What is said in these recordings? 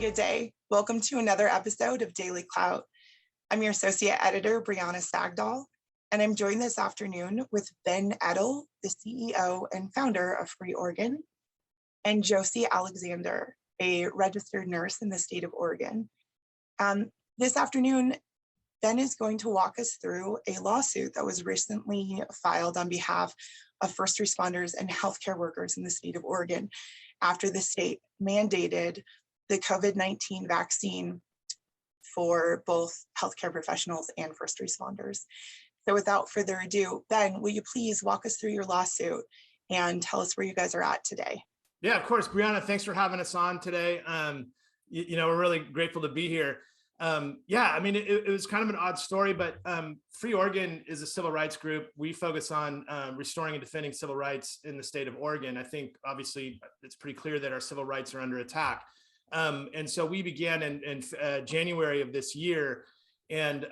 good day. Welcome to another episode of Daily Clout. I'm your Associate Editor, Breeauna Sagdal, and I'm joined this afternoon with Ben Edtl, the CEO and founder of Free Oregon, and Josie Alexander, a registered nurse in the state of Oregon. This afternoon, Ben is going to walk us through a lawsuit that was recently filed on behalf of first responders and healthcare workers in the state of Oregon after the state mandated the COVID-19 vaccine for both healthcare professionals and first responders. So without further ado, Ben, will you please walk us through your lawsuit and tell us where you guys are at today? Yeah, of course. Breeauna, thanks for having us on today. We're really grateful to be here. It was kind of an odd story, but Free Oregon is a civil rights group. We focus on restoring and defending civil rights in the state of Oregon. I think, obviously, it's pretty clear that our civil rights are under attack. And so we began in January of this year, and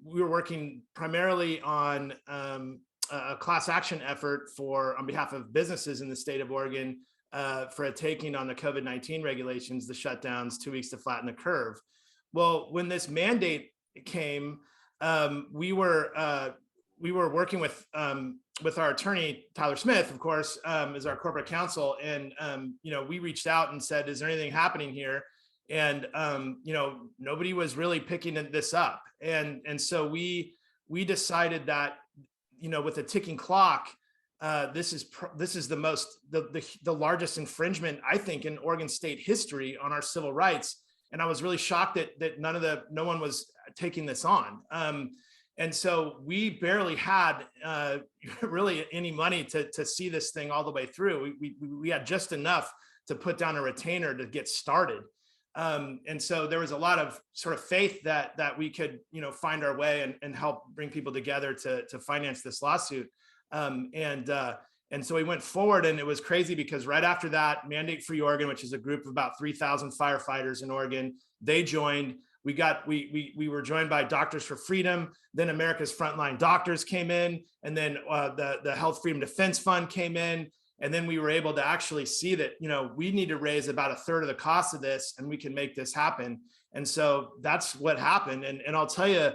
we were working primarily on a class action effort on behalf of businesses in the state of Oregon for a taking on the COVID-19 regulations, the shutdowns, 2 weeks to flatten the curve. Well, when this mandate came, we were working with our attorney, Tyler Smith, of course, as our corporate counsel. And, we reached out and said, is there anything happening here? And, nobody was really picking this up. And so we decided that, with a ticking clock, this is the largest infringement, I think, in Oregon state history on our civil rights. And I was really shocked that no one was taking this on. And so we barely had really any money to see this thing all the way through. We had just enough to put down a retainer to get started. And so there was a lot of sort of faith that we could, find our way and help bring people together to finance this lawsuit. And so we went forward, and it was crazy because right after that, Mandate Free Oregon, which is a group of about 3,000 firefighters in Oregon, they joined. We were joined by Doctors for Freedom. Then America's Frontline Doctors came in, and then the Health Freedom Defense Fund came in. And then we were able to actually see that, we need to raise about a third of the cost of this, and we can make this happen. And so that's what happened. And I'll tell you,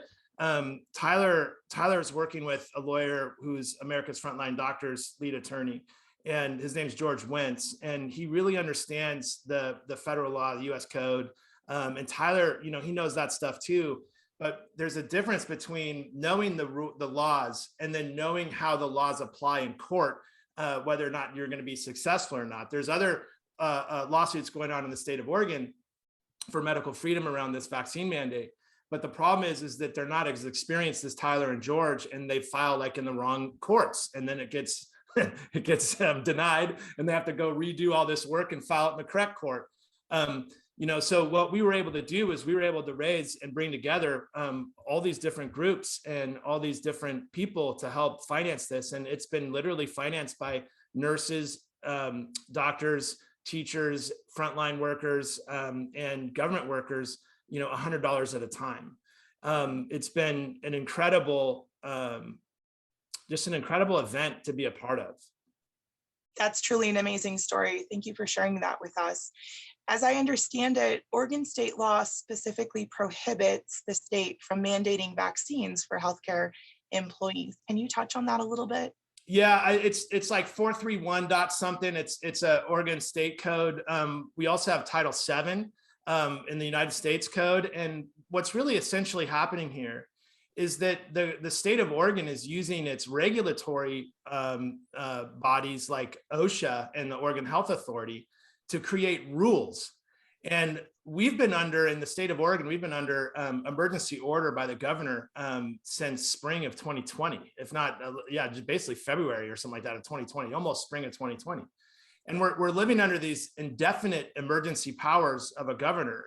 Tyler's working with a lawyer who's America's Frontline Doctors lead attorney, and his name's George Wentz, and he really understands the federal law, the U.S. code. And Tyler, he knows that stuff too. But there's a difference between knowing the laws and then knowing how the laws apply in court, whether or not you're going to be successful or not. There's other lawsuits going on in the state of Oregon for medical freedom around this vaccine mandate. But the problem is that they're not as experienced as Tyler and George, and they file like in the wrong courts, and then it gets denied, and they have to go redo all this work and file it in the correct court. So what we were able to do is we were able to raise and bring together all these different groups and all these different people to help finance this, and it's been literally financed by nurses, doctors, teachers, frontline workers, and government workers. $100 at a time. It's been an incredible, just an incredible event to be a part of. That's truly an amazing story. Thank you for sharing that with us. As I understand it, Oregon state law specifically prohibits the state from mandating vaccines for healthcare employees. Can you touch on that a little bit? Yeah, it's like 431 dot something. It's a Oregon state code. We also have Title VII. In the United States Code. And what's really essentially happening here is that the state of Oregon is using its regulatory bodies like OSHA and the Oregon Health Authority to create rules. And we've been in the state of Oregon, we've been under emergency order by the governor since spring of 2020, if not, just basically February or something like that of 2020, almost spring of 2020. And we're living under these indefinite emergency powers of a governor.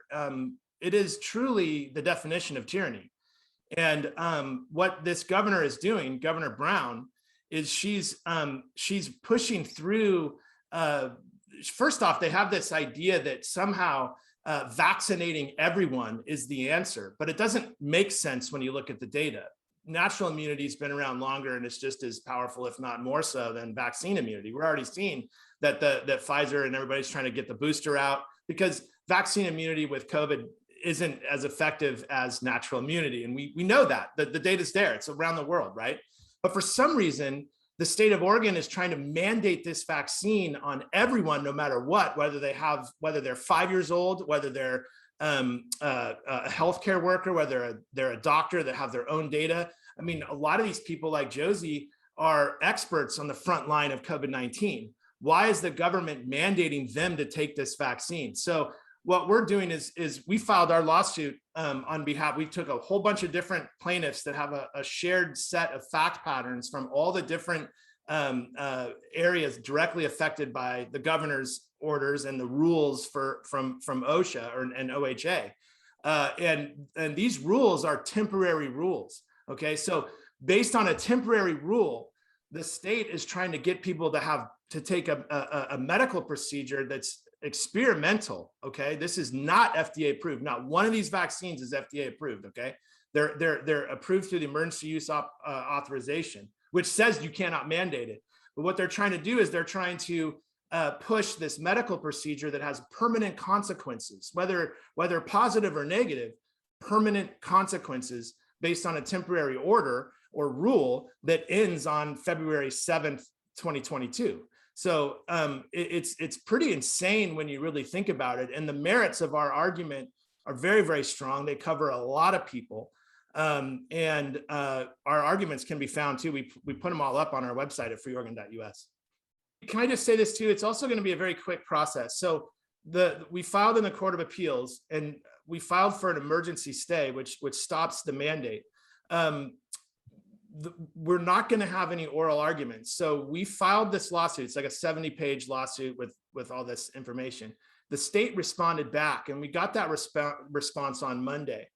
It is truly the definition of tyranny. And what this governor is doing, Governor Brown, is she's pushing through. First off, they have this idea that somehow vaccinating everyone is the answer, but it doesn't make sense when you look at the data. Natural immunity has been around longer, and it's just as powerful, if not more so, than vaccine immunity. We're already seeing that Pfizer and everybody's trying to get the booster out because vaccine immunity with COVID isn't as effective as natural immunity. And we know that the data's there, it's around the world, right? But for some reason, the state of Oregon is trying to mandate this vaccine on everyone, no matter what, whether they're 5 years old, whether they're a healthcare worker, whether they're a doctor that have their own data. I mean, a lot of these people like Josie are experts on the front line of COVID-19. Why is the government mandating them to take this vaccine? So what we're doing is we filed our lawsuit on behalf, we took a whole bunch of different plaintiffs that have a shared set of fact patterns from all the different areas directly affected by the governor's orders and the rules from OSHA and OHA. And these rules are temporary rules, okay? So based on a temporary rule, the state is trying to get people to take a medical procedure that's experimental, okay? This is not FDA approved. Not one of these vaccines is FDA approved, okay? They're approved through the emergency use authorization, which says you cannot mandate it. But what they're trying to do is they're trying to push this medical procedure that has permanent consequences, whether positive or negative, permanent consequences based on a temporary order or rule that ends on February 7th, 2022. So it's pretty insane when you really think about it. And the merits of our argument are very, very strong. They cover a lot of people. And our arguments can be found too. We put them all up on our website at freeorgan.us. Can I just say this too? It's also going to be a very quick process. So we filed in the Court of Appeals, and we filed for an emergency stay, which stops the mandate. We're not going to have any oral arguments. So we filed this lawsuit. It's like a 70-page lawsuit with all this information. The state responded back, and we got that response on Monday.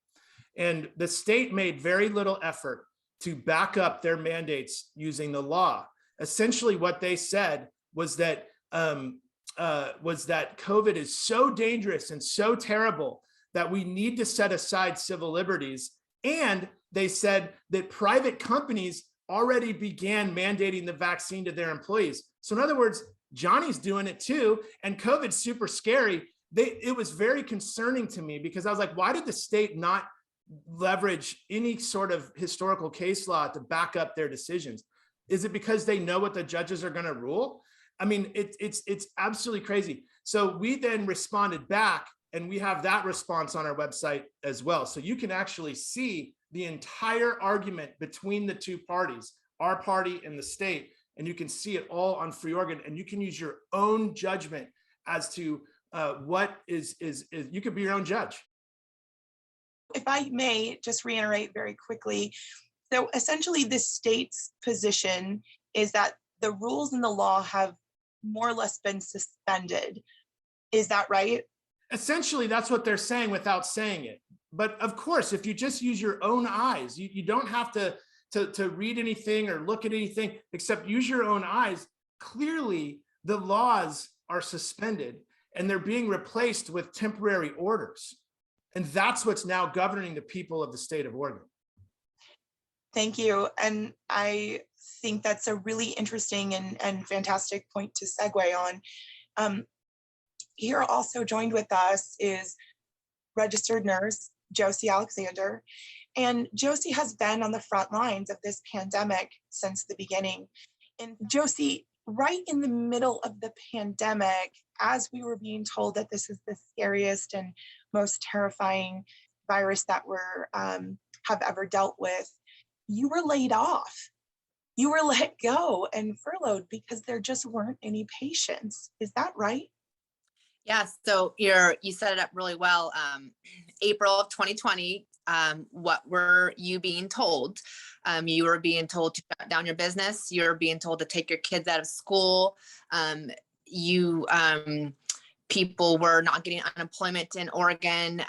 And the state made very little effort to back up their mandates using the law. Essentially, what they said was that COVID is so dangerous and so terrible that we need to set aside civil liberties. And they said that private companies already began mandating the vaccine to their employees. So in other words, Johnny's doing it too, and COVID's super scary. It was very concerning to me because I was like, why did the state not leverage any sort of historical case law to back up their decisions? Is it because they know what the judges are going to rule? I mean, it's absolutely crazy. So we then responded back, and we have that response on our website as well. So you can actually see the entire argument between the two parties, our party and the state, and you can see it all on Free Organ, and you can use your own judgment as to what is you could be your own judge. If I may just reiterate very quickly, so essentially the state's position is that the rules in the law have more or less been suspended. Is that right? Essentially, that's what they're saying without saying it. But of course, if you just use your own eyes, you don't have to read anything or look at anything except use your own eyes. Clearly, the laws are suspended and they're being replaced with temporary orders. And that's what's now governing the people of the state of Oregon. Thank you. And I think that's a really interesting and fantastic point to segue on. Here also joined with us is Registered Nurse-Josie Alexander. And Josie has been on the front lines of this pandemic since the beginning. And Josie, right in the middle of the pandemic, as we were being told that this is the scariest and most terrifying virus that we have ever dealt with, you were laid off. You were let go and furloughed because there just weren't any patients. Is that right? Yeah, so you set it up really well. April of 2020, what were you being told? You were being told to shut down your business. You're being told to take your kids out of school. People were not getting unemployment in Oregon.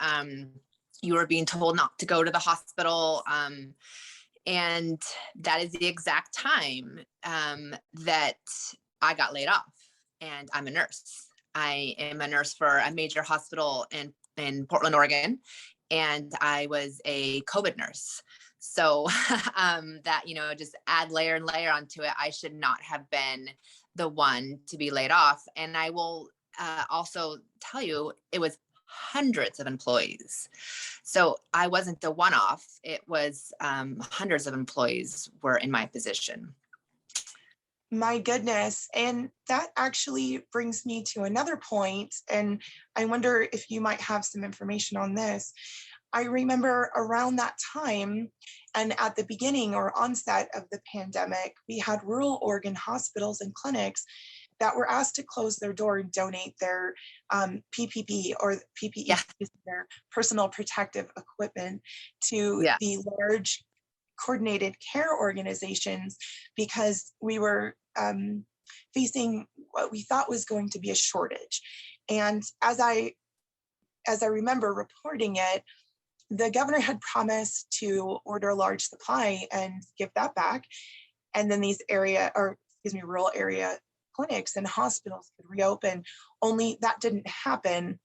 You were being told not to go to the hospital. And that is the exact time that I got laid off, and I'm a nurse. I am a nurse for a major hospital in Portland, Oregon, and I was a COVID nurse. So that, just add layer and layer onto it. I should not have been the one to be laid off. And I will also tell you, it was hundreds of employees. So I wasn't the one-off. It was hundreds of employees were in my position. My goodness. And that actually brings me to another point. And I wonder if you might have some information on this. I remember around that time and at the beginning or onset of the pandemic, we had rural Oregon hospitals and clinics that were asked to close their door and donate their PPE or PPE, Yeah. their personal protective equipment to Yeah. the large coordinated care organizations, because we were facing what we thought was going to be a shortage. And as I remember reporting it, the governor had promised to order a large supply and give that back. And then these rural area clinics and hospitals could reopen, only that didn't happen.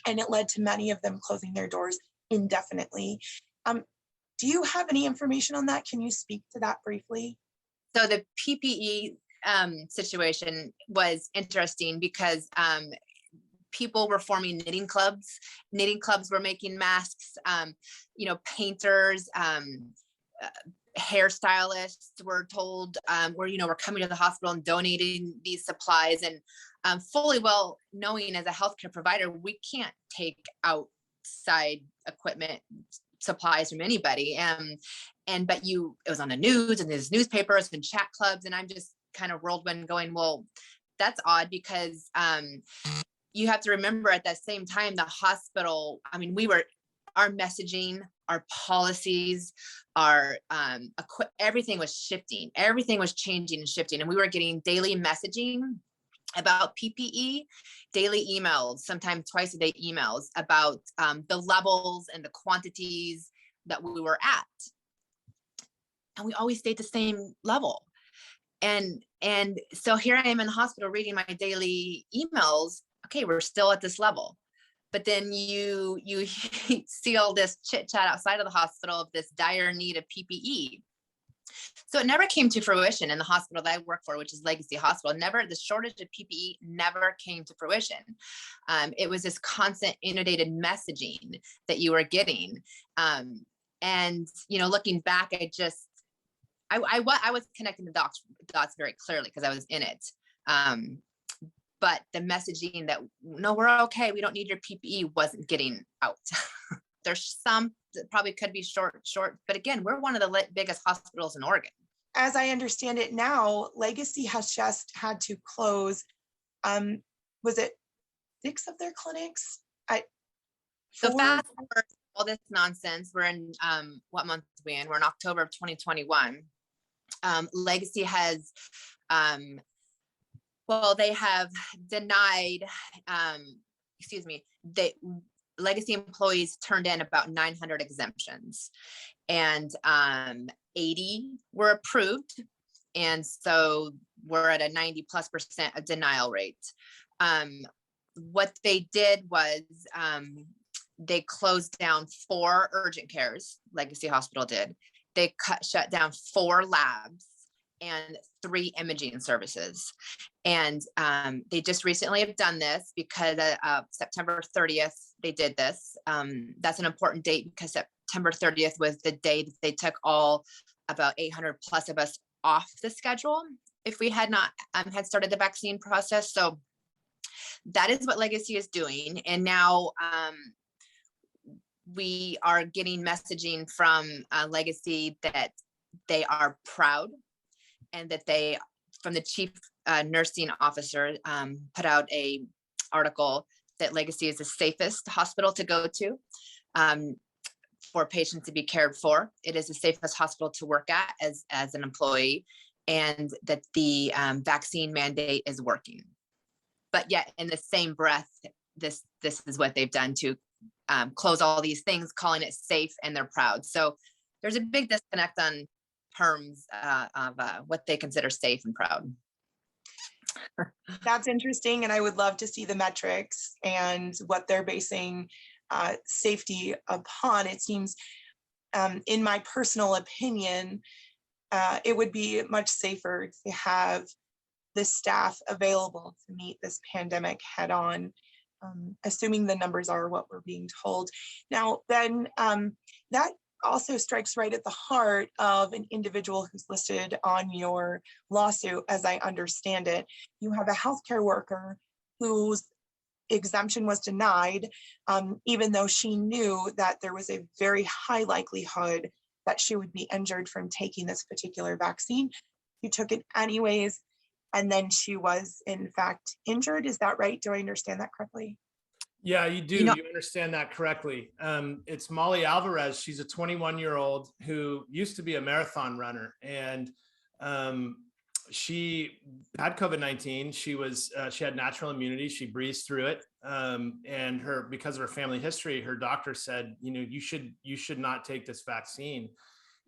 And it led to many of them closing their doors indefinitely. Do you have any information on that? Can you speak to that briefly? So the PPE situation was interesting because people were forming knitting clubs. Knitting clubs were making masks. Painters, hairstylists were told we're coming to the hospital and donating these supplies, and fully well knowing as a healthcare provider, we can't take outside equipment supplies from anybody. But it was on the news and there's newspapers and chat clubs, and I'm just kind of whirlwind going, well, that's odd, because you have to remember at that same time, the hospital, our messaging, our policies, our everything was shifting, everything was changing and shifting. And we were getting daily messaging about PPE, daily emails, sometimes twice a day emails about the levels and the quantities that we were at. And we always stayed the same level. And so here I am in the hospital reading my daily emails. Okay, we're still at this level. But then you see all this chit chat outside of the hospital of this dire need of PPE. So it never came to fruition in the hospital that I work for, which is Legacy Hospital. The shortage of PPE never came to fruition. It was this constant inundated messaging that you were getting. Looking back, I was connecting the dots very clearly because I was in it. But the messaging that, no, we're okay, we don't need your PPE, wasn't getting out. There's some that probably could be short, but again, we're one of the biggest hospitals in Oregon. As I understand it now, Legacy has just had to close, was it 6 of their clinics? So fast forward all this nonsense, we're in, what month are we in? We're in October of 2021. Legacy has, they have denied, Legacy employees turned in about 900 exemptions, and 80 were approved. And so we're at a 90+% of denial rate. What they did was they closed down 4 urgent cares, Legacy Hospital did. They shut down 4 labs and 3 imaging services. And they just recently have done this because September 30th, they did this. That's an important date because September 30th was the day that they took all about 800 plus of us off the schedule if we had not had started the vaccine process. So that is what Legacy is doing. And now we are getting messaging from Legacy that they are proud, and that they, from the chief nursing officer, put out a article that Legacy is the safest hospital to go to for patients to be cared for. It is the safest hospital to work at as an employee, and that the vaccine mandate is working. But yet in the same breath, this is what they've done to close all these things, calling it safe, and they're proud. So there's a big disconnect on terms of what they consider safe and proud. That's interesting. And I would love to see the metrics and what they're basing safety upon. It seems, in my personal opinion, it would be much safer to have the staff available to meet this pandemic head on. assuming the numbers are what we're being told. Now, then that also strikes right at the heart of an individual who's listed on your lawsuit, as I understand it. You have a healthcare worker whose exemption was denied, even though she knew that there was a very high likelihood that she would be injured from taking this particular vaccine. She took it anyways, and then she was in fact injured. Is that right? Do I understand that correctly? Yeah, you do. You understand that correctly. It's Molly Alvarez. She's a 21-year-old who used to be a marathon runner, and she had COVID-19. She had natural immunity. She breezed through it, and because of her family history, her doctor said, you should not take this vaccine,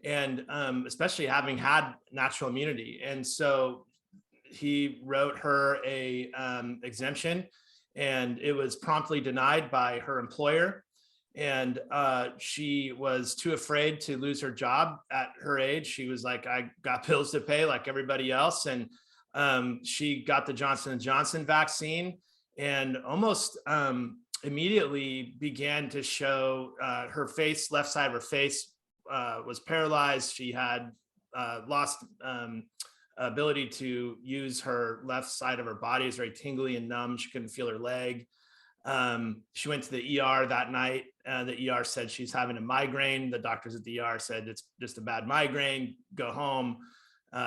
and especially having had natural immunity. And so he wrote her a exemption, and it was promptly denied by her employer. And she was too afraid to lose her job at her age. She was like, I got bills to pay like everybody else. And she got the Johnson & Johnson vaccine, and almost immediately began to show her face, left side of her face was paralyzed. She had lost ability to use her left side of her body. It was very tingly and numb. She couldn't feel her leg. She went to the ER that night. The ER said she's having a migraine. The doctors at the ER said it's just a bad migraine, go home.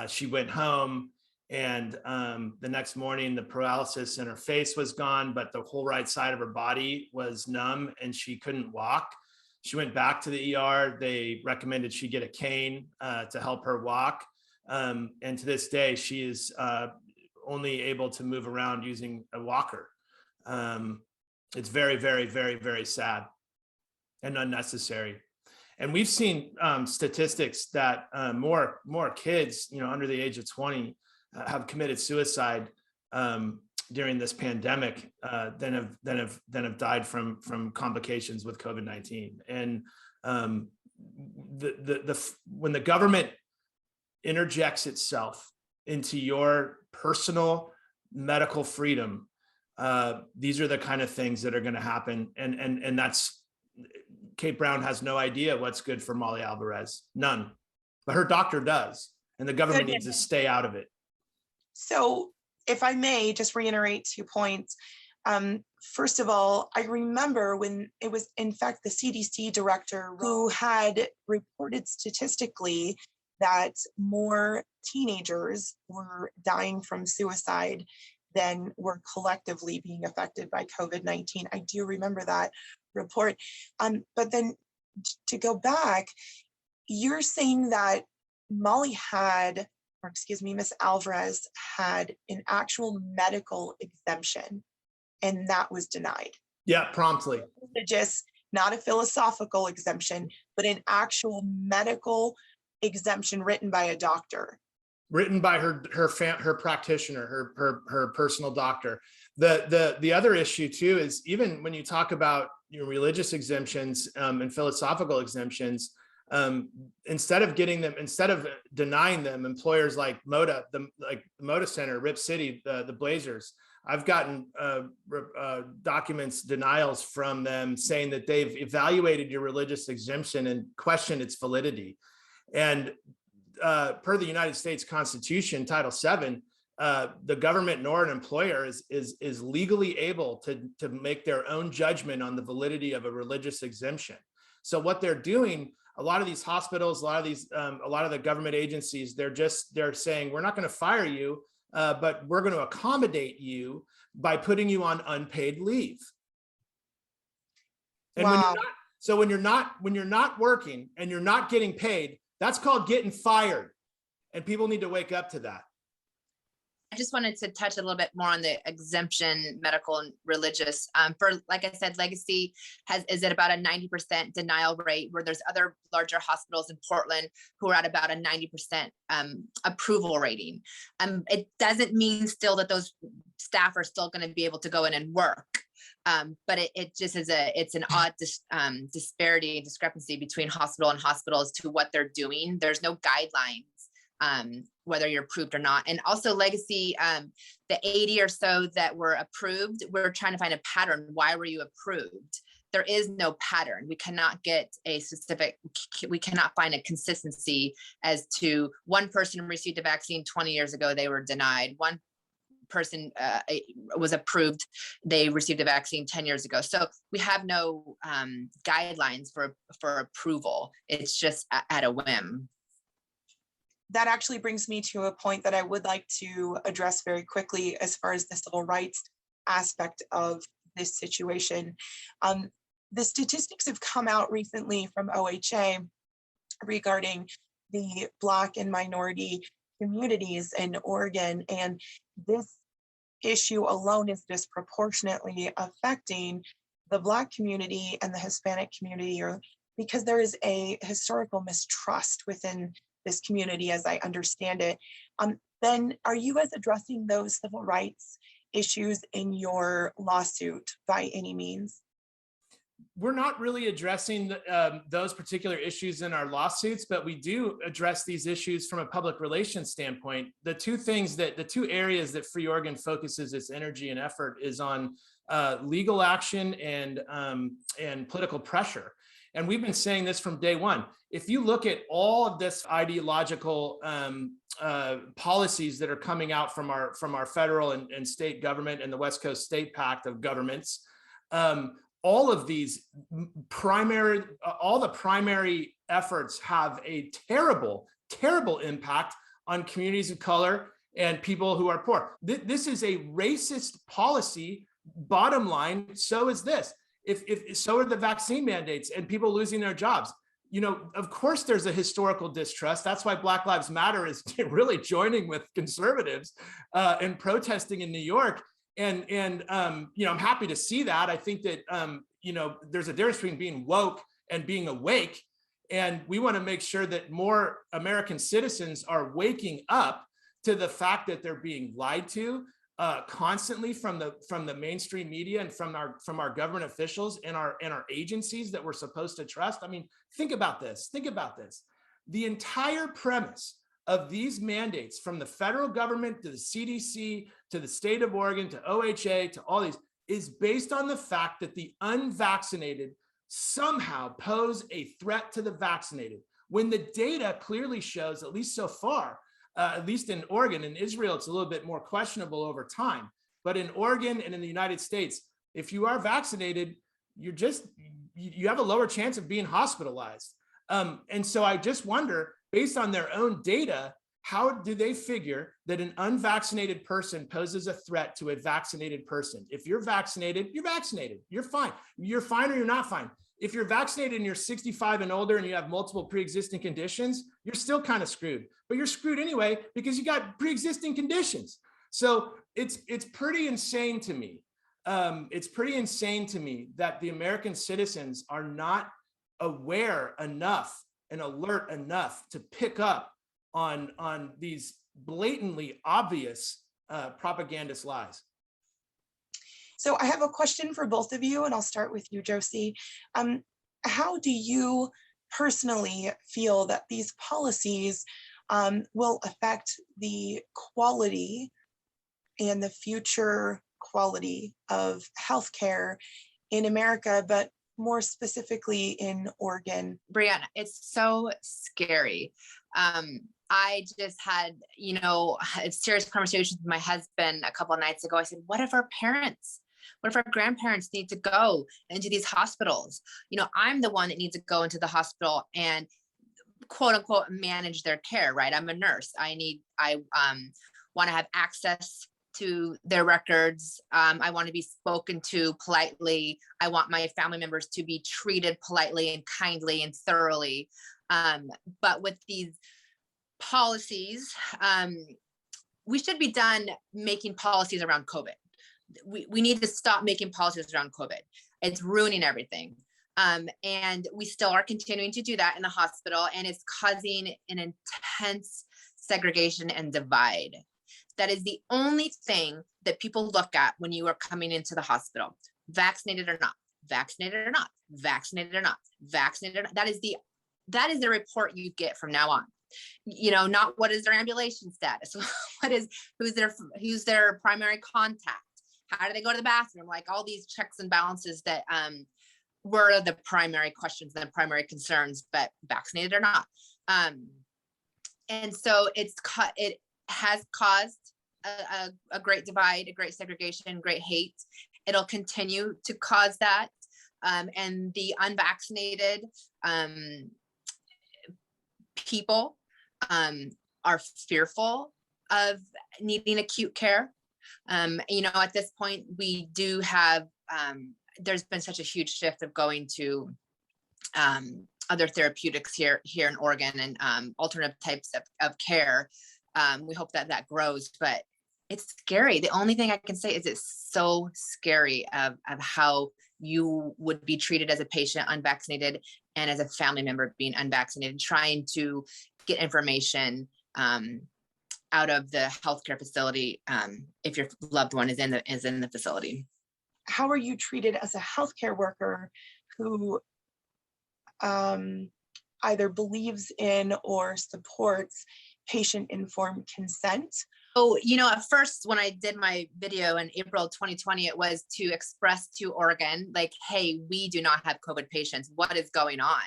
She went home, and the next morning the paralysis in her face was gone, but the whole right side of her body was numb and she couldn't walk. She went back to the ER. They recommended she get a cane to help her walk. And to this day, she is only able to move around using a walker. It's very, very, very, very sad and unnecessary. And we've seen statistics that more kids, under the age of 20, have committed suicide during this pandemic than have died from complications with COVID-19. And when the government interjects itself into your personal medical freedom, these are the kind of things that are going to happen. And that's, Kate Brown has no idea what's good for Molly Alvarez, none, but her doctor does, and the government needs to stay out of it. So if I may just reiterate 2 points. First of all, I remember when it was in fact the CDC director who had reported statistically that more teenagers were dying from suicide than were collectively being affected by COVID-19. I do remember that report. But then to go back, you're saying that Molly had, or excuse me, Miss Alvarez had an actual medical exemption, and that was denied. Yeah, promptly. Just not a philosophical exemption, but an actual medical exemption written by a doctor. Written by her practitioner, her personal doctor. The other issue too is, even when you talk about religious exemptions and philosophical exemptions, instead of denying them, employers like MODA, the MODA Center, Rip City, the Blazers, I've gotten documents, denials from them saying that they've evaluated your religious exemption and questioned its validity. And per the United States Constitution, Title VII, the government nor an employer is legally able to make their own judgment on the validity of a religious exemption. So what they're doing, a lot of these hospitals, a lot of the government agencies, they're saying, we're not going to fire you, but we're going to accommodate you by putting you on unpaid leave. And wow. when you're not working and you're not getting paid, that's called getting fired. And people need to wake up to that. I just wanted to touch a little bit more on the exemption, medical and religious. For, like I said, Legacy is at about a 90% denial rate, where there's other larger hospitals in Portland who are at about a 90% approval rating. It doesn't mean still that those staff are still going to be able to go in and work. But it just is it's an odd disparity and discrepancy between hospital and hospital as to what they're doing. There's no guidelines whether you're approved or not. And also legacy, the 80 or so that were approved, we're trying to find a pattern. Why were you approved? There is no pattern. We cannot get a specific, we cannot find a consistency as to one person received a vaccine 20 years ago, they were denied. One person was approved, they received a vaccine 10 years ago. So we have no guidelines for approval. It's just at a whim. That actually brings me to a point that I would like to address very quickly as far as the civil rights aspect of this situation. The statistics have come out recently from OHA regarding the Black and minority communities in Oregon, and this issue alone is disproportionately affecting the Black community and the Hispanic community, because there is a historical mistrust within this community, as I understand it. Ben, are you guys addressing those civil rights issues in your lawsuit by any means? We're not really addressing those particular issues in our lawsuits, but we do address these issues from a public relations standpoint. The two areas that Free Oregon focuses its energy and effort is on legal action and political pressure. And we've been saying this from day one. If you look at all of this ideological policies that are coming out from our federal and state government and the West Coast State Pact of governments, all of these all the primary efforts have a terrible, terrible impact on communities of color and people who are poor. This is a racist policy. Bottom line, so is this. If so are the vaccine mandates and people losing their jobs. You know, of course, there's a historical distrust. That's why Black Lives Matter is really joining with conservatives and protesting in New York. And you know, I'm happy to see that. I think that, you know, there's a difference between being woke and being awake. And we want to make sure that more American citizens are waking up to the fact that they're being lied to constantly from the mainstream media and from our government officials and our agencies that we're supposed to trust. I mean, think about this. The entire premise of these mandates, from the federal government to the CDC, to the state of Oregon, to OHA, to all these, is based on the fact that the unvaccinated somehow pose a threat to the vaccinated, when the data clearly shows, at least so far, at least in Oregon. In Israel, it's a little bit more questionable over time, but in Oregon and in the United States, if you are vaccinated, you have a lower chance of being hospitalized. And so I just wonder, based on their own data, how do they figure that an unvaccinated person poses a threat to a vaccinated person? If you're vaccinated, you're vaccinated. You're fine. You're fine or you're not fine. If you're vaccinated and you're 65 and older and you have multiple pre-existing conditions, you're still kind of screwed. But you're screwed anyway because you got pre-existing conditions. So it's pretty insane to me. It's pretty insane to me that the American citizens are not aware enough and alert enough to pick up on these blatantly obvious propagandist lies. So I have a question for both of you, and I'll start with you, Josie. How do you personally feel that these policies will affect the quality and the future quality of healthcare in America, but more specifically in Oregon? Breeauna, it's so scary. I just had, a serious conversation with my husband a couple of nights ago. I said, what if our grandparents need to go into these hospitals? I'm the one that needs to go into the hospital and quote unquote manage their care, right? I'm a nurse. I want to have access to their records. I want to be spoken to politely. I want my family members to be treated politely and kindly and thoroughly. But with these policies, we should be done making policies around COVID. We need to stop making policies around COVID. It's ruining everything. And we still are continuing to do that in the hospital, and it's causing an intense segregation and divide. That is the only thing that people look at when you are coming into the hospital. Vaccinated or not, vaccinated or not, vaccinated or not, vaccinated or not. That is the report you get from now on. Not what is their ambulation status, who's their primary contact, how do they go to the bathroom, like all these checks and balances that were the primary questions and the primary concerns, but vaccinated or not. And so it has caused a great divide, a great segregation, great hate. It'll continue to cause that. And the unvaccinated people are fearful of needing acute care. At this point, we do have, there's been such a huge shift of going to other therapeutics here in Oregon and alternative types of care. We hope that grows, but it's scary. The only thing I can say is it's so scary of how you would be treated as a patient unvaccinated and as a family member being unvaccinated, trying to get information out of the healthcare facility if your loved one is in the facility. How are you treated as a healthcare worker who either believes in or supports patient-informed consent? So, at first, when I did my video in April 2020, it was to express to Oregon, like, hey, we do not have COVID patients. What is going on?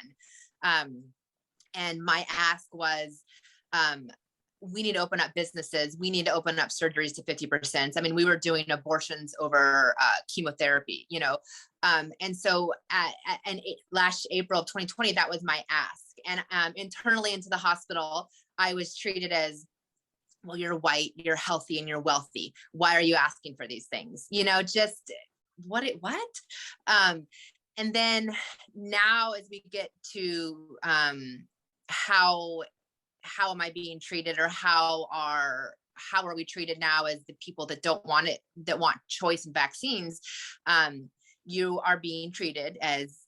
And my ask was, we need to open up businesses. We need to open up surgeries to 50%. I mean, we were doing abortions over chemotherapy, and so last April of 2020, that was my ask. And internally into the hospital, I was treated as, well, you're white, you're healthy, and you're wealthy. Why are you asking for these things? Just what? And then now as we get to how am I being treated, or how are we treated now as the people that don't want it, that want choice in vaccines? You are being treated as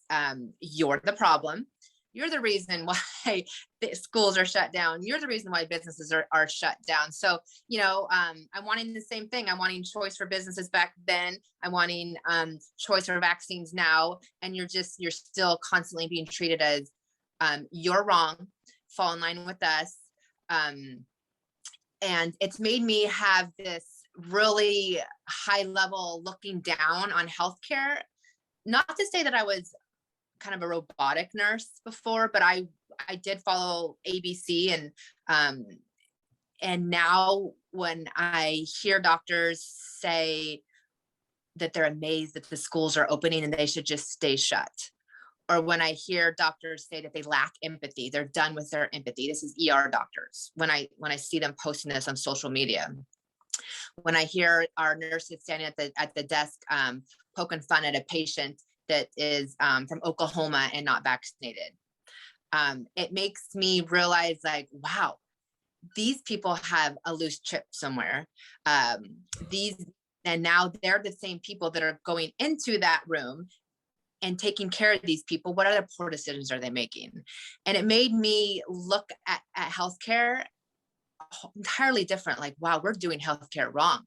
you're the problem. You're the reason why the schools are shut down. You're the reason why businesses are shut down. So, I'm wanting the same thing. I'm wanting choice for businesses back then. I'm wanting choice for vaccines now. And you're still constantly being treated as you're wrong, fall in line with us. And it's made me have this really high level looking down on healthcare. Not to say that I was kind of a robotic nurse before, but I did follow ABC, and now when I hear doctors say that they're amazed that the schools are opening and they should just stay shut, or when I hear doctors say that they lack empathy, they're done with their empathy. This is ER doctors. When I see them posting this on social media, when I hear our nurses standing at the desk poking fun at a patient that is from Oklahoma and not vaccinated, it makes me realize, like, wow, these people have a loose chip somewhere. And now they're the same people that are going into that room and taking care of these people. What other poor decisions are they making? And it made me look at healthcare entirely different. Like, wow, we're doing healthcare wrong.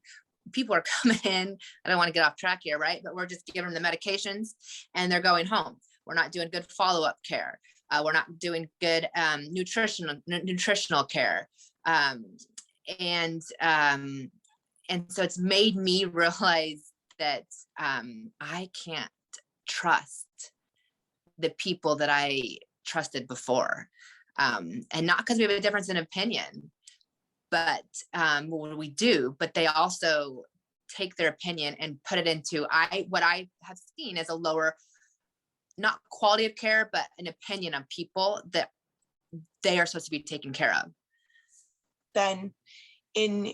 People are coming in, I don't want to get off track here, right? But we're just giving them the medications and they're going home. We're not doing good follow-up care. We're not doing good nutritional care. And so it's made me realize that I can't trust the people that I trusted before. And not because we have a difference in opinion, but what we do, but they also take their opinion and put it into what I have seen as a lower, not quality of care, but an opinion of people that they are supposed to be taken care of. Then, in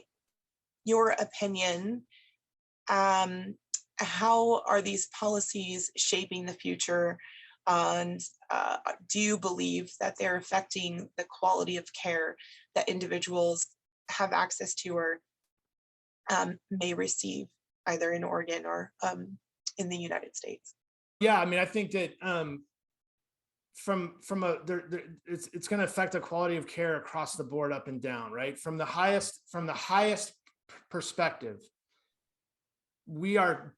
your opinion, how are these policies shaping the future? And do you believe that they're affecting the quality of care that individuals have access to or may receive either in Oregon or in the United States? Yeah, I mean, I think that it's going to affect the quality of care across the board, up and down, right? From the highest perspective, we are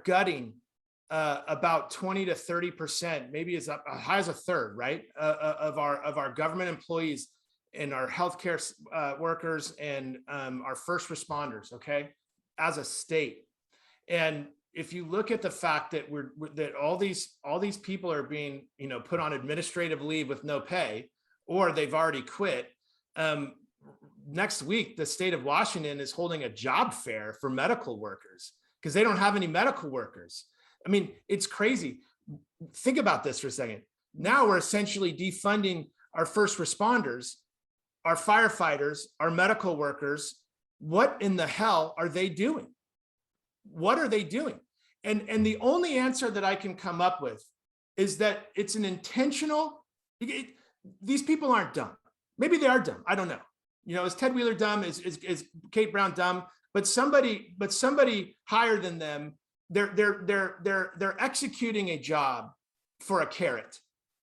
gutting about 20 to 30%, maybe as high as a third, right, of our government employees and our healthcare workers and our first responders, okay, as a state. And if you look at the fact that that all these people are being, put on administrative leave with no pay, or they've already quit. Next week, the state of Washington is holding a job fair for medical workers because they don't have any medical workers. I mean, it's crazy. Think about this for a second. Now we're essentially defunding our first responders, our firefighters, our medical workers. What in the hell are they doing? What are they doing? And the only answer that I can come up with is that it's an intentional, these people aren't dumb. Maybe they are dumb. I don't know. Is Ted Wheeler dumb? Is Kate Brown dumb? But somebody higher than them, they're executing a job for a carrot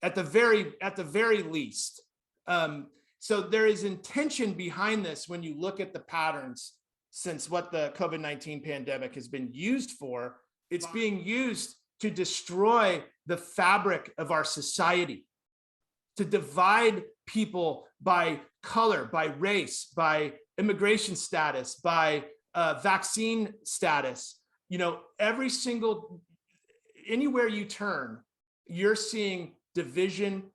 at the very least. So there is intention behind this when you look at the patterns since what the COVID-19 pandemic has been used for. It's being used to destroy the fabric of our society, to divide people by color, by race, by immigration status, by vaccine status. Anywhere you turn, you're seeing division,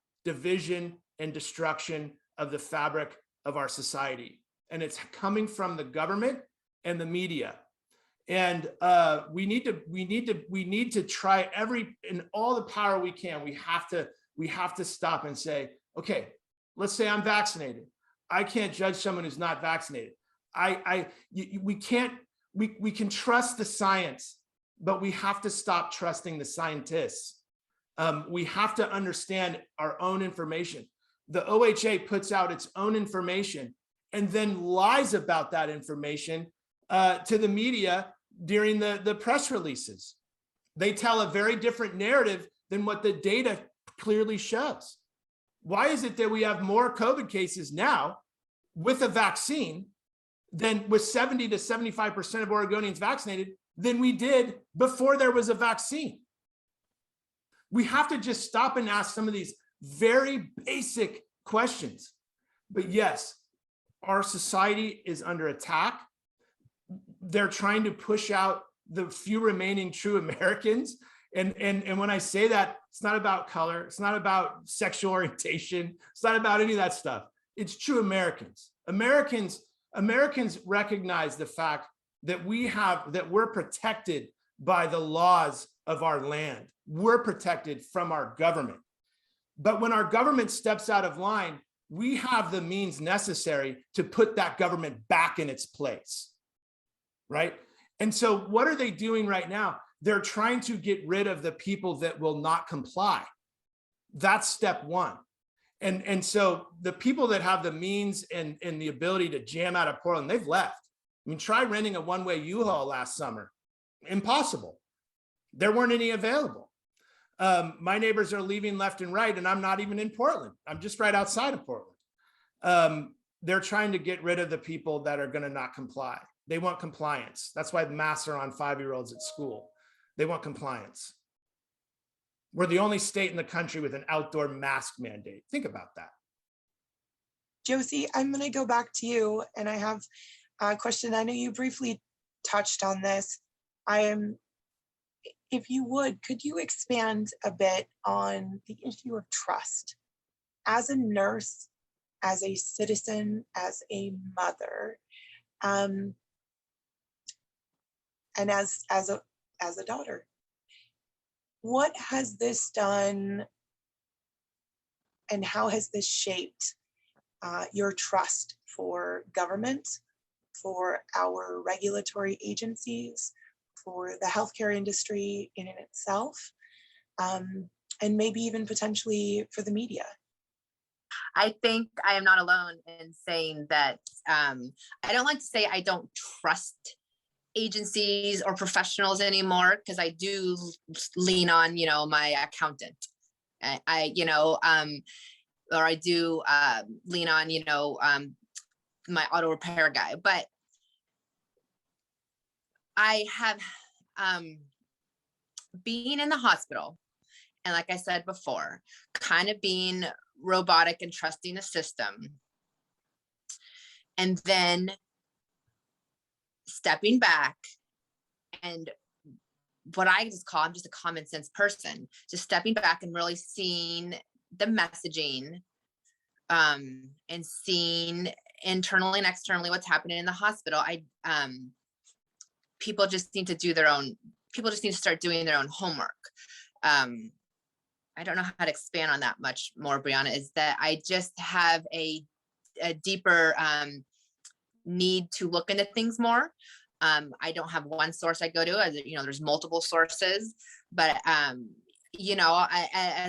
and destruction of the fabric of our society. And it's coming from the government and the media. And we need to try in all the power we can. We have to stop and say, okay, let's say I'm vaccinated. I can't judge someone who's not vaccinated. We can trust the science, but we have to stop trusting the scientists. We have to understand our own information. The OHA puts out its own information and then lies about that information to the media during the press releases. They tell a very different narrative than what the data clearly shows. Why is it that we have more COVID cases now with a vaccine than with 70 to 75% of Oregonians vaccinated than we did before there was a vaccine? We have to just stop and ask some of these very basic questions. But yes, our society is under attack. They're trying to push out the few remaining true Americans. And when I say that, it's not about color. It's not about sexual orientation. It's not about any of that stuff. It's true Americans. Americans recognize the fact that we're protected by the laws of our land. We're protected from our government. But when our government steps out of line, we have the means necessary to put that government back in its place, right? And so what are they doing right now? They're trying to get rid of the people that will not comply. That's step one. And so the people that have the means and the ability to jam out of Portland, they've left. I mean, try renting a one-way U-Haul last summer. Impossible. There weren't any available. My neighbors are leaving left and right, and I'm not even in Portland. I'm just right outside of Portland. They're trying to get rid of the people that are going to not comply. They want compliance. That's why the masks are on 5-year-olds at school. They want compliance. We're the only state in the country with an outdoor mask mandate. Think about that. Josie, I'm going to go back to you, and I have a question. I know you briefly touched on this. If you would, could you expand a bit on the issue of trust? As a nurse, as a citizen, as a mother, and as a daughter, what has this done and how has this shaped your trust for government, for our regulatory agencies, for the healthcare industry in and itself, and maybe even potentially for the media? I think I am not alone in saying that. I don't like to say I don't trust agencies or professionals anymore, because I do lean on, my accountant. I do lean on, my auto repair guy. But I have been in the hospital, and like I said before, kind of being robotic and trusting a system. and then stepping back, and what I just call, I'm just a common sense person, just stepping back and really seeing the messaging, and seeing internally and externally what's happening in the hospital. People just need to start doing their own homework. I don't know how to expand on that much more, Breeauna, is that I just have a deeper need to look into things more. I don't have one source I go to, as there's multiple sources, but as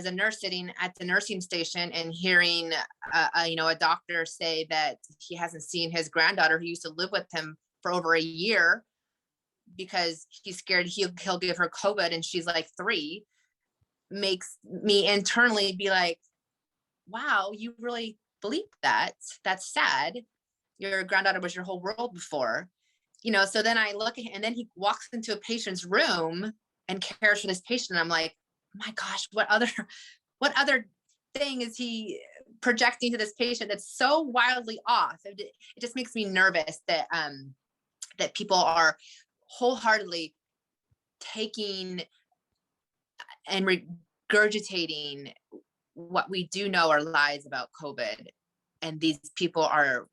a nurse sitting at the nursing station and hearing a doctor say that he hasn't seen his granddaughter who used to live with him for over a year because he's scared he'll give her COVID and she's like 3, makes me internally be like, wow, you really believe that? That's sad. Your granddaughter was your whole world before. So then I look at him, and then he walks into a patient's room and cares for this patient. And I'm like, oh my gosh, what other thing is he projecting to this patient that's so wildly off? It just makes me nervous that that people are wholeheartedly taking and regurgitating what we do know are lies about COVID. And these people are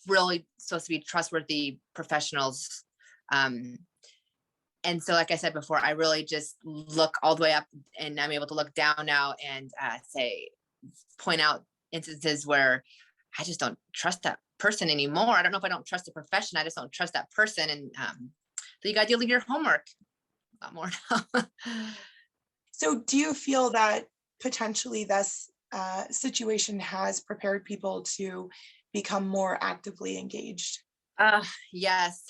really supposed to be trustworthy professionals. And so, like I said before, I really just look all the way up, and I'm able to look down now and point out instances where I just don't trust that person anymore. I don't know if I don't trust the profession. I just don't trust that person. And so you got to do your homework a lot more now. So do you feel that potentially this situation has prepared people to become more actively engaged? Yes.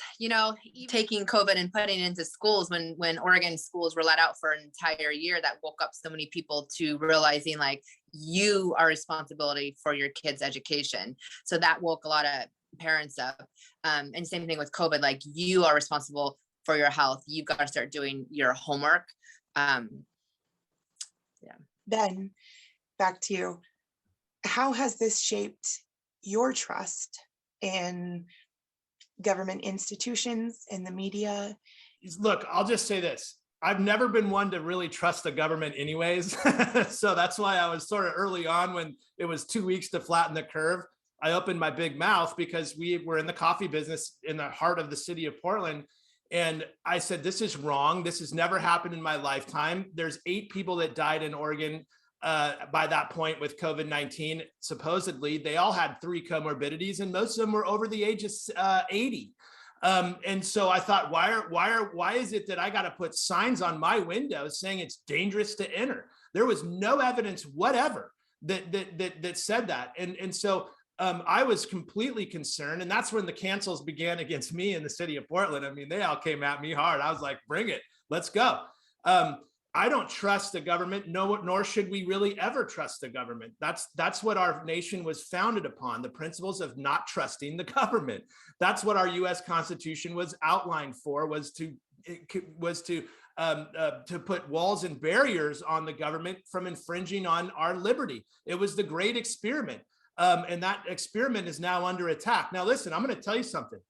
Taking COVID and putting it into schools, when Oregon schools were let out for an entire year, that woke up so many people to realizing like you are responsibility for your kids' education. So that woke a lot of parents up. And same thing with COVID, like you are responsible for your health. You've got to start doing your homework. Ben, back to you. How has this shaped your trust in government institutions, in the media? Look, I'll just say this. I've never been one to really trust the government anyways. So that's why I was sort of early on, when it was 2 weeks to flatten the curve, I opened my big mouth, because we were in the coffee business in the heart of the city of Portland. And I said, this is wrong. This has never happened in my lifetime. There's 8 people that died in Oregon by that point with COVID-19. Supposedly, they all had 3 comorbidities, and most of them were over the age of 80. And so I thought, why is it that I got to put signs on my windows saying it's dangerous to enter? There was no evidence whatever that said that. And so I was completely concerned. And that's when the cancels began against me in the city of Portland. I mean, they all came at me hard. I was like, bring it, let's go. I don't trust the government, nor should we really ever trust the government. That's what our nation was founded upon, the principles of not trusting the government. That's what our U.S. Constitution was outlined for, was to put walls and barriers on the government from infringing on our liberty. It was the great experiment. And that experiment is now under attack. Now, listen, I'm going to tell you something.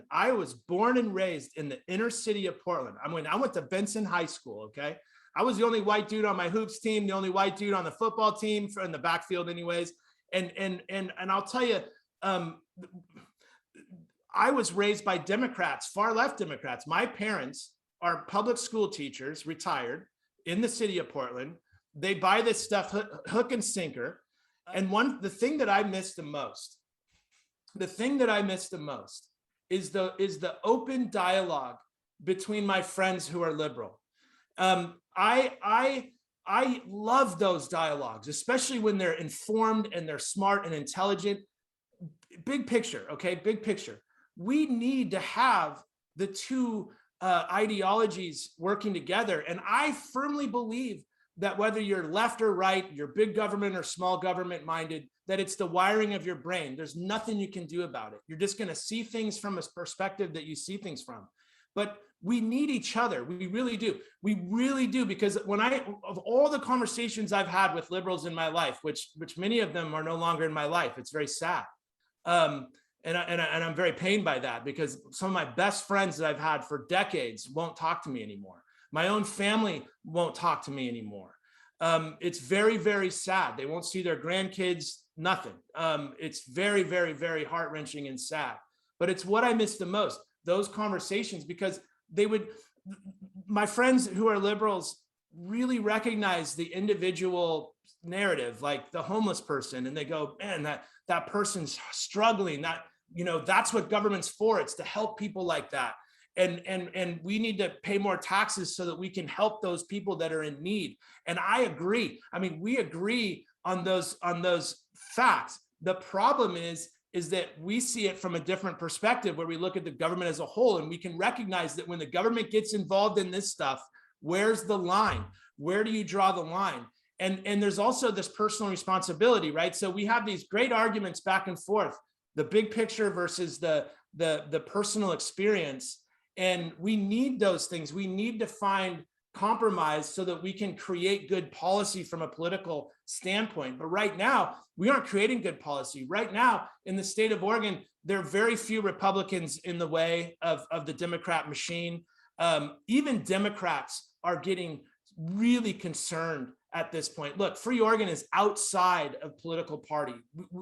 I was born and raised in the inner city of Portland. I went to Benson High School, okay? I was the only white dude on my hoops team, the only white dude on the football team, in the backfield anyways. And I'll tell you, I was raised by Democrats, far left Democrats. My parents are public school teachers, retired, in the city of Portland. They buy this stuff hook and sinker. And the thing that I miss the most is the open dialogue between my friends who are liberal. I love those dialogues, especially when they're informed and they're smart and intelligent. Big picture, okay? Big picture. We need to have the two ideologies working together. And I firmly believe that whether you're left or right, you're big government or small government minded, that it's the wiring of your brain. There's nothing you can do about it. You're just going to see things from a perspective that you see things from. But we need each other. We really do. We really do. Because of all the conversations I've had with liberals in my life, which many of them are no longer in my life, it's very sad. And I'm very pained by that, because some of my best friends that I've had for decades won't talk to me anymore. My own family won't talk to me anymore. It's very, very sad. They won't see their grandkids, nothing. It's very, very, very heart-wrenching and sad. But it's what I miss the most, those conversations, because my friends who are liberals really recognize the individual narrative, like the homeless person, and they go, man, that person's struggling. That's what government's for. It's to help people like that. And we need to pay more taxes so that we can help those people that are in need. And I agree. I mean, we agree on those facts. The problem is that we see it from a different perspective, where we look at the government as a whole, and we can recognize that when the government gets involved in this stuff, where's the line? Where do you draw the line? And there's also this personal responsibility, right? So we have these great arguments back and forth, the big picture versus the personal experience. And we need those things. We need to find compromise so that we can create good policy from a political standpoint. But right now, we aren't creating good policy. Right now, in the state of Oregon, there are very few Republicans in the way of the Democrat machine. Even Democrats are getting really concerned at this point. Look, Free Oregon is outside of political party.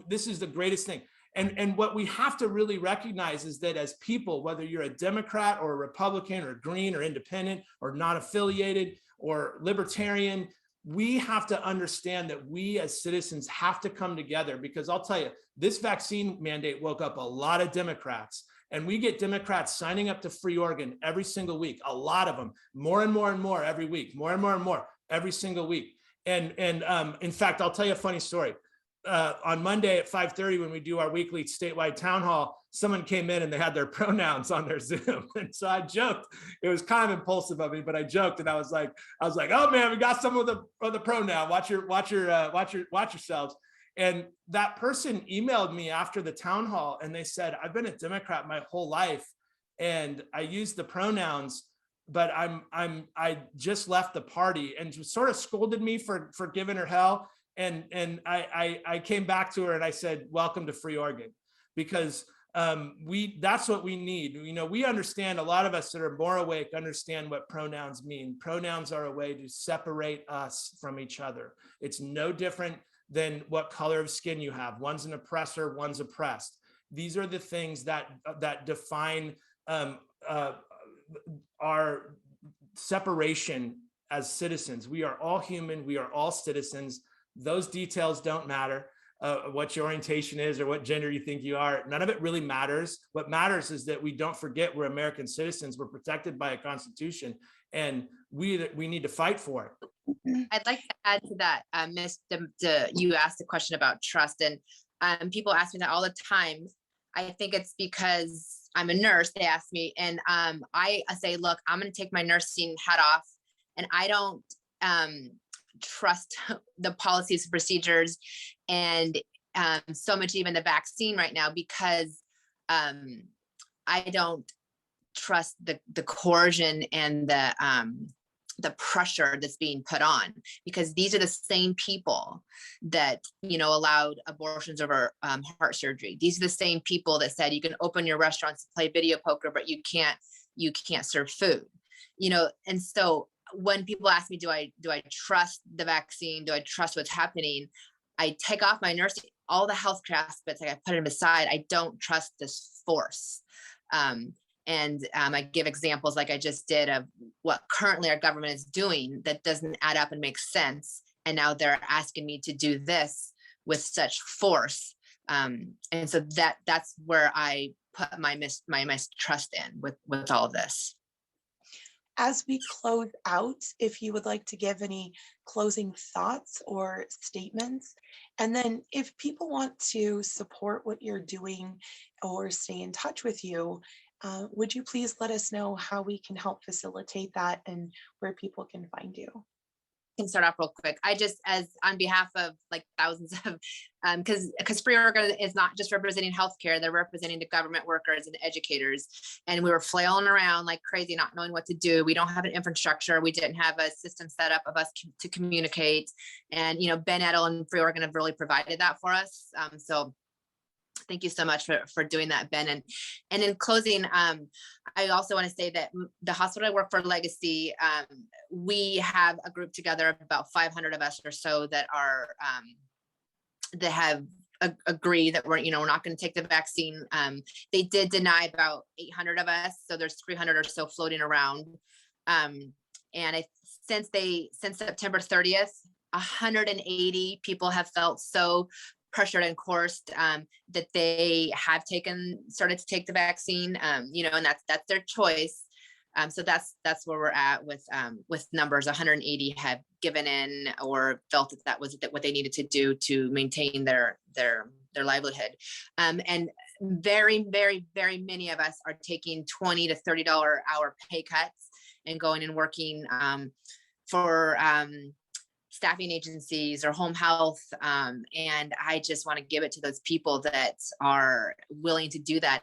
This is the greatest thing. And what we have to really recognize is that as people, whether you're a Democrat or a Republican or Green or Independent or not affiliated or Libertarian, we have to understand that we as citizens have to come together, because I'll tell you, this vaccine mandate woke up a lot of Democrats, and we get Democrats signing up to Free Oregon every single week, a lot of them, more and more and more every week, more and more and more every single week. And in fact, I'll tell you a funny story. On Monday at 5:30, when we do our weekly statewide town hall, someone came in and they had their pronouns on their Zoom. And so I joked, it was kind of impulsive of me, but I joked, and I was like, oh man, we got some of the pronoun. Watch yourselves. And that person emailed me after the town hall, and they said, I've been a Democrat my whole life, and I use the pronouns, but I just left the party, and sort of scolded me for giving her hell. And I came back to her and I said, welcome to Free Oregon, because that's what we need. We understand, a lot of us that are more awake understand what pronouns mean. Pronouns are a way to separate us from each other. It's no different than what color of skin you have. One's an oppressor, one's oppressed. These are the things that define our separation as citizens. We are all human. We are all citizens. Those details don't matter, what your orientation is or what gender you think you are. None of it really matters. What matters is that we don't forget we're American citizens. We're protected by a constitution, and we need to fight for it. I'd like to add to that, Miss, you asked a question about trust, and people ask me that all the time. I think it's because I'm a nurse, they ask me, and I say, look, I'm going to take my nursing hat off, and I don't trust the policies and procedures, and so much even the vaccine right now, because I don't trust the coercion and the pressure that's being put on, because these are the same people that allowed abortions over heart surgery. These are the same people that said you can open your restaurants to play video poker, but you can't serve food. And so when people ask me, do I trust the vaccine? Do I trust what's happening? I take off my nursing, all the healthcare aspects, like I put them aside. I don't trust this force. And I give examples like I just did of what currently our government is doing that doesn't add up and make sense. And now they're asking me to do this with such force. And so that's where I put my mistrust in with all of this. As we close out, if you would like to give any closing thoughts or statements, and then if people want to support what you're doing or stay in touch with you, would you please let us know how we can help facilitate that and where people can find you? I can start off real quick. I just, as on behalf of like thousands of, because Free Oregon is not just representing healthcare, they're representing the government workers and educators. And we were flailing around like crazy, not knowing what to do. We don't have an infrastructure. We didn't have a system set up of us to communicate. And, Ben Edtl and Free Oregon have really provided that for us. So Thank you so much for doing that, Ben. And in closing, I also want to say that the hospital I work for, Legacy, we have a group together, about 500 of us or so, that are that have agree that we're not going to take the vaccine. They did deny about 800 of us, so there's 300 or so floating around. And since September 30th, 180 people have felt so pressured and coerced that they have started to take the vaccine, and that's their choice. So that's where we're at with numbers. 180 have given in or felt that was what they needed to do to maintain their livelihood. And very, very, very many of us are taking $20 to $30 hour pay cuts and going and working for staffing agencies or home health. And I just want to give it to those people that are willing to do that.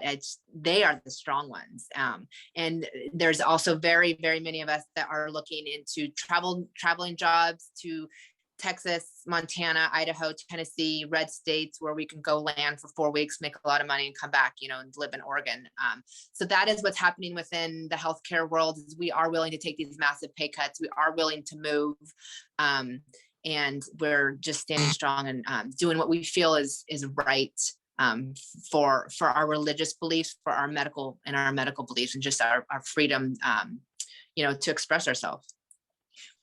They are the strong ones. And there's also very, very many of us that are looking into traveling jobs to Texas, Montana, Idaho, Tennessee, red states, where we can go land for 4 weeks, make a lot of money and come back, and live in Oregon. So that is what's happening within the healthcare world, is we are willing to take these massive pay cuts. We are willing to move. And we're just standing strong and doing what we feel is right for our religious beliefs, for our medical beliefs, and just our freedom, to express ourselves.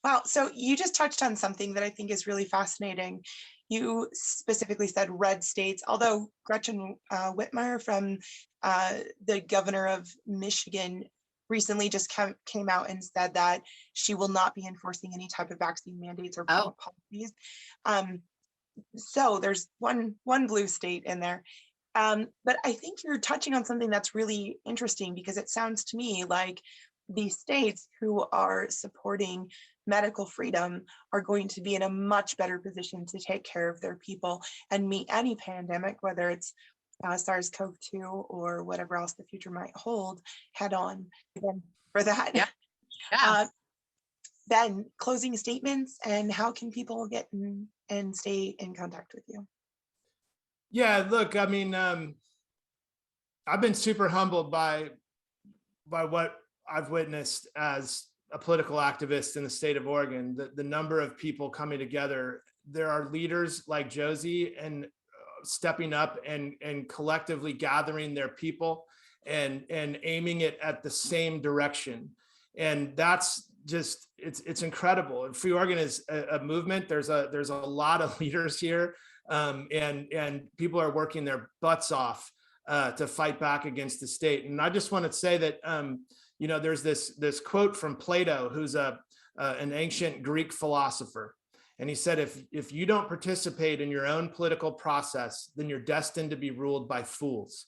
Wow. So you just touched on something that I think is really fascinating. You specifically said red states, although Gretchen Whitmer, from the governor of Michigan, recently just came out and said that she will not be enforcing any type of vaccine mandates or policies. So there's one blue state in there. But I think you're touching on something that's really interesting, because it sounds to me like the states who are supporting medical freedom are going to be in a much better position to take care of their people and meet any pandemic, whether it's SARS-CoV-2 or whatever else the future might hold, head on. Again, for that. Yeah. Ben, closing statements, and how can people get in and stay in contact with you? Yeah, look, I mean, I've been super humbled by what I've witnessed as a political activist in the state of Oregon. The number of people coming together. There are leaders like Josie and stepping up and collectively gathering their people and aiming it at the same direction. And that's just, it's incredible. And Free Oregon is a movement. There's a lot of leaders here, and people are working their butts off to fight back against the state. And I just want to say that there's this quote from Plato, who's an ancient Greek philosopher. And he said, if you don't participate in your own political process, then you're destined to be ruled by fools.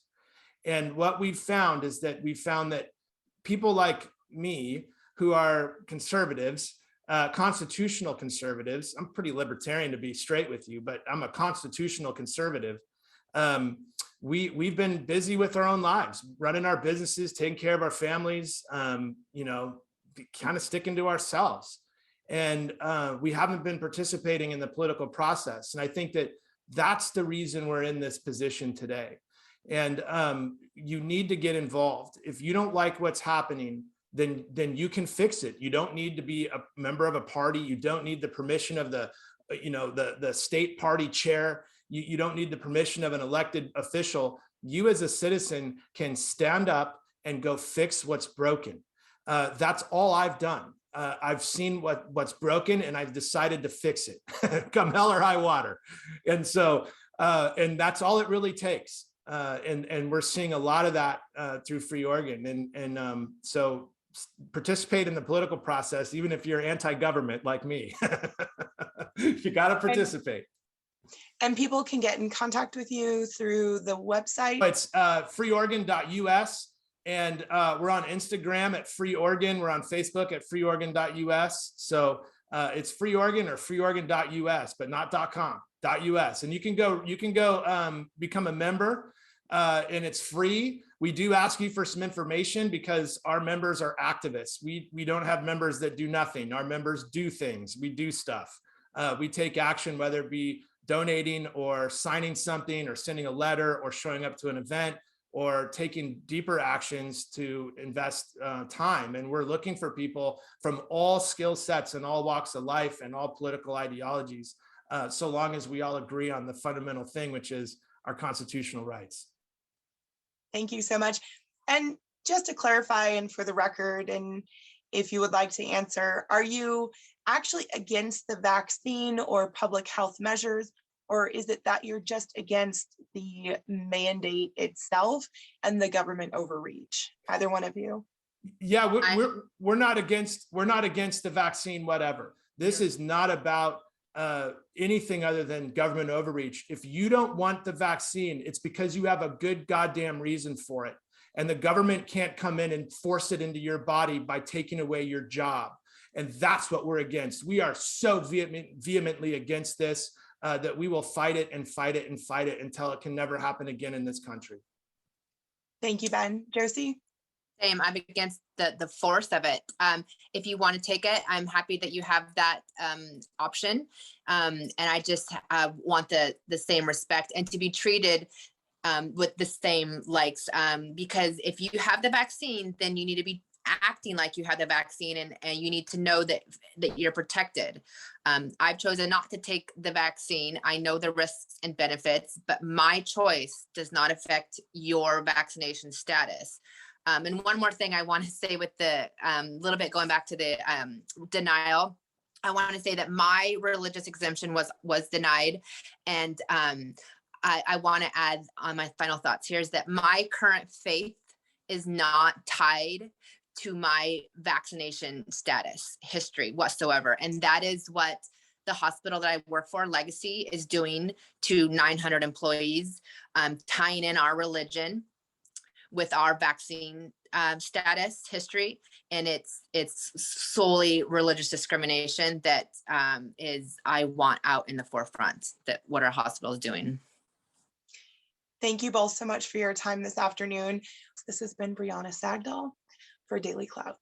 And what we've found is that people like me, who are conservatives, constitutional conservatives, I'm pretty libertarian, to be straight with you, but I'm a constitutional conservative. We've been busy with our own lives, running our businesses, taking care of our families, kind of sticking to ourselves. And we haven't been participating in the political process. And I think that that's the reason we're in this position today. And you need to get involved. If you don't like what's happening, then you can fix it. You don't need to be a member of a party. You don't need the permission of the state party chair. You don't need the permission of an elected official. You as a citizen can stand up and go fix what's broken. That's all I've done. I've seen what's broken, and I've decided to fix it, come hell or high water. And so, and that's all it really takes. And we're seeing a lot of that through Free Oregon. And so participate in the political process, even if you're anti-government like me. You got to participate. And people can get in contact with you through the website. It's freeoregon.us. And we're on Instagram at Free Oregon. We're on Facebook at freeoregon.us. So it's Free Oregon or freeoregon.us, but not .com, .us. And you can go become a member, and it's free. We do ask you for some information because our members are activists. We don't have members that do nothing. Our members do things. We do stuff. We take action, whether it be donating or signing something or sending a letter or showing up to an event or taking deeper actions to invest time. And we're looking for people from all skill sets and all walks of life and all political ideologies, so long as we all agree on the fundamental thing, which is our constitutional rights. Thank you so much. And just to clarify and for the record, and if you would like to answer, are you actually against the vaccine or public health measures? Or is it that you're just against the mandate itself and the government overreach? Either one of you? Yeah, we're not against the vaccine, whatever. This is not about anything other than government overreach. If you don't want the vaccine, it's because you have a good goddamn reason for it. And the government can't come in and force it into your body by taking away your job. And that's what we're against. We are so vehemently against this that we will fight it and fight it and fight it until it can never happen again in this country. Thank you, Ben. Josie? Same. I'm against the force of it. If you want to take it, I'm happy that you have that option. And I just want the same respect and to be treated with the same likes. Because if you have the vaccine, then you need to be acting like you have the vaccine, and you need to know that you're protected. I've chosen not to take the vaccine. I know the risks and benefits, but my choice does not affect your vaccination status. And one more thing I want to say with the little bit going back to the denial, I want to say that my religious exemption was denied. And I want to add on my final thoughts here is that my current faith is not tied to my vaccination status history whatsoever. And that is what the hospital that I work for, Legacy, is doing to 900 employees, tying in our religion with our vaccine status history. And it's solely religious discrimination that I want out in the forefront, that what our hospital is doing. Thank you both so much for your time this afternoon. This has been Breeauna Sagdal for Daily Clout.